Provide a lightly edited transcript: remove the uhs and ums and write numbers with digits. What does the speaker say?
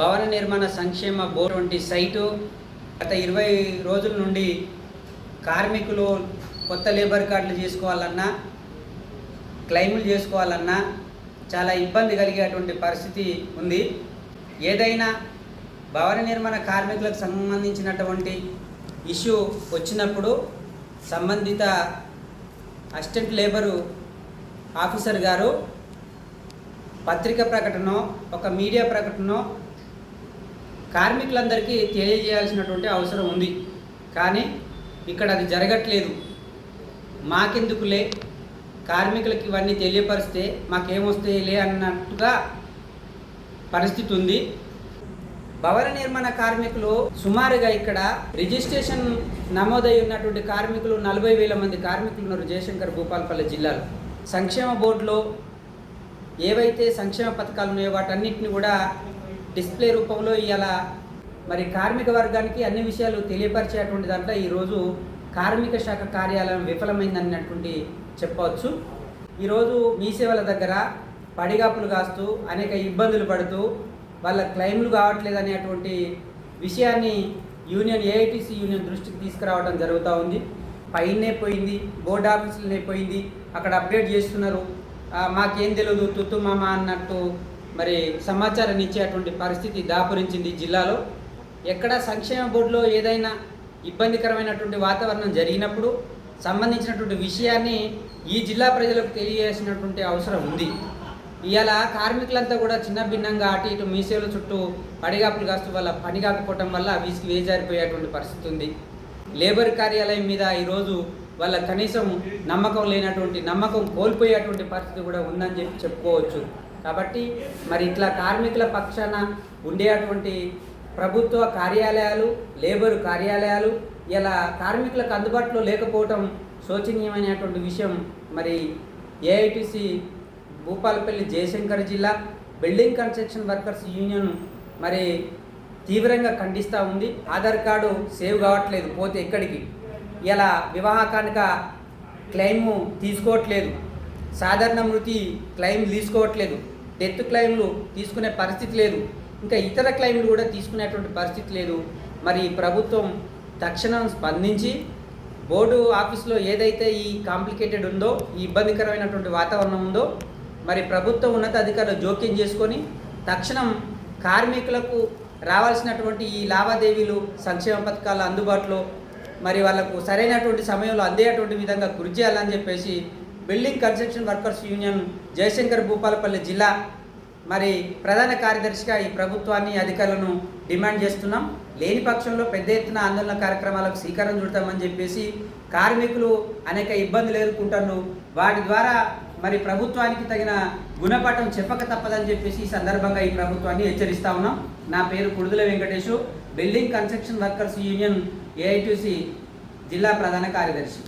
భవన నిర్మాణ సంక్షేమ బోర్డు వంటి సైటు గత 20 రోజుల నుండి కార్మికులు కొత్త లేబర్ కార్డులు చేసుకోవాలన్నా క్లెయిములు చేసుకోవాలన్నా చాలా ఇబ్బంది కలిగేటువంటి పరిస్థితి ఉంది. ఏదైనా భవన నిర్మాణ కార్మికులకు సంబంధించినటువంటి ఇష్యూ వచ్చినప్పుడు సంబంధిత అసిస్టెంట్ లేబరు ఆఫీసర్ గారు పత్రిక ప్రకటన, ఒక మీడియా ప్రకటన కార్మికులందరికీ తెలియజేయాల్సినటువంటి అవసరం ఉంది. కానీ ఇక్కడ అది జరగట్లేదు. మాకెందుకులే, కార్మికులకి ఇవన్నీ తెలియపరిస్తే మాకేమొస్తాయిలే అన్నట్టుగా పరిస్థితి ఉంది. భవన నిర్మాణ కార్మికులు సుమారుగా ఇక్కడ రిజిస్ట్రేషన్ నమోదై ఉన్నటువంటి కార్మికులు 40,000 మంది కార్మికులు ఉన్నారు జయశంకర్ భూపాలపల్లి జిల్లాలో. సంక్షేమ బోర్డులో ఏవైతే సంక్షేమ పథకాలు ఉన్నాయో వాటన్నిటిని కూడా డిస్ప్లే రూపంలో ఇలా మరి కార్మిక వర్గానికి అన్ని విషయాలు తెలియపరిచేటువంటి దాంట్లో ఈరోజు కార్మిక శాఖ కార్యాలయం విఫలమైందన్నటువంటి చెప్పవచ్చు. ఈరోజు మీ సేవల దగ్గర పడిగాపులు కాస్తూ అనేక ఇబ్బందులు పడుతూ వాళ్ళ క్లెయిమ్లు కావట్లేదు అనేటువంటి విషయాన్ని ఏఐటీసీ యూనియన్ దృష్టికి తీసుకురావడం జరుగుతూ ఉంది. పైనే పోయింది, బోర్డు ఆఫీసులనే పోయింది, అక్కడ అప్డేట్ చేస్తున్నారు, మాకేం తెలియదు తుత్తు మామ అన్నట్టు మరి సమాచారాన్ని ఇచ్చేటువంటి పరిస్థితి దాపురించింది జిల్లాలో. ఎక్కడ సంక్షేమ బోర్డులో ఏదైనా ఇబ్బందికరమైనటువంటి వాతావరణం జరిగినప్పుడు సంబంధించినటువంటి విషయాన్ని ఈ జిల్లా ప్రజలకు తెలియజేసినటువంటి అవసరం ఉంది. ఇవాళ కార్మికులంతా కూడా చిన్న భిన్నంగా అటు ఇటు మీసేల చుట్టూ పడిగాపులు కాస్తూ వల్ల పని కాకపోవటం వల్ల వీసికి వేజారిపోయేటువంటి పరిస్థితి ఉంది. లేబర్ కార్యాలయం మీద ఈరోజు వాళ్ళ కనీసం నమ్మకం కోల్పోయేటువంటి పరిస్థితి కూడా ఉందని చెప్పుకోవచ్చు. కాబట్టి మరి ఇట్లా కార్మికుల పక్షాన ఉండేటువంటి ప్రభుత్వ కార్యాలయాలు, లేబరు కార్యాలయాలు ఇలా కార్మికులకు అందుబాటులో లేకపోవటం శోచనీయమైనటువంటి విషయం. మరి ఏఐటీసీ భూపాలపల్లి జయశంకర్ జిల్లా బిల్డింగ్ కన్స్ట్రక్షన్ వర్కర్స్ యూనియన్ మరి తీవ్రంగా ఖండిస్తూ ఉంది. ఆధార్ కార్డు సేవ్ కావట్లేదు, పోతే ఎక్కడికి. ఇలా వివాహకానిక క్లెయిము తీసుకోవట్లేదు, సాధారణ మృతి క్లెయిమ్ తీసుకోవట్లేదు, డెత్ క్లెయిమ్లు తీసుకునే పరిస్థితి లేదు, ఇంకా ఇతర క్లెయిమ్లు కూడా తీసుకునేటువంటి పరిస్థితి లేదు. మరి ప్రభుత్వం తక్షణం స్పందించి బోర్డు ఆఫీస్లో ఏదైతే ఈ కాంప్లికేటెడ్ ఉందో, ఈ ఇబ్బందికరమైనటువంటి వాతావరణం ఉందో, మరి ప్రభుత్వం ఉన్నతాధికారులు జోక్యం చేసుకొని తక్షణం కార్మికులకు రావాల్సినటువంటి ఈ లావాదేవీలు, సంక్షేమ పథకాలు అందుబాటులో మరి వాళ్ళకు సరైనటువంటి సమయంలో అందేటువంటి విధంగా కృషి చేయాలని చెప్పేసి building construction workers union Jayashankar Bhupalpally జిల్లా మరి ప్రధాన కార్యదర్శిగా ఈ ప్రభుత్వాన్ని, అధికారులను డిమాండ్ చేస్తున్నాం. లేని పక్షంలో పెద్ద ఎత్తున ఆందోళన కార్యక్రమాలకు శ్రీకారం చుడతామని చెప్పేసి కార్మికులు అనేక ఇబ్బందులు ఎదుర్కొంటున్నారు. వాటి ద్వారా మరి ప్రభుత్వానికి తగిన గుణపాఠం చెప్పక తప్పదని చెప్పేసి ఈ సందర్భంగా ఈ ప్రభుత్వాన్ని హెచ్చరిస్తా ఉన్నాం. నా పేరు Kududala Venkatesh, building construction workers union AITC జిల్లా ప్రధాన కార్యదర్శి.